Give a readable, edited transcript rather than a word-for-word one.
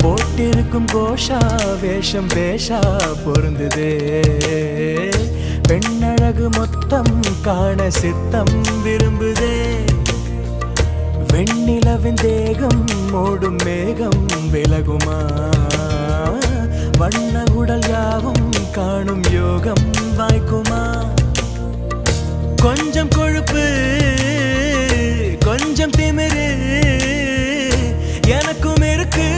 போட்டிருக்கும் கோஷா வேஷம் பேஷா பொருந்துதே பெண்ணழகு மொத்தம் காண சித்தம் விரும்புதே வெண்ணிலவின் தேகம் மூடும் மேகம் விலகுமா வண்ண உடல் யாவும் காணும் யோகம் வாய்க்குமா கொஞ்சம் கொழுப்பு கொஞ்சம் திமிரு எனக்கும் இருக்கு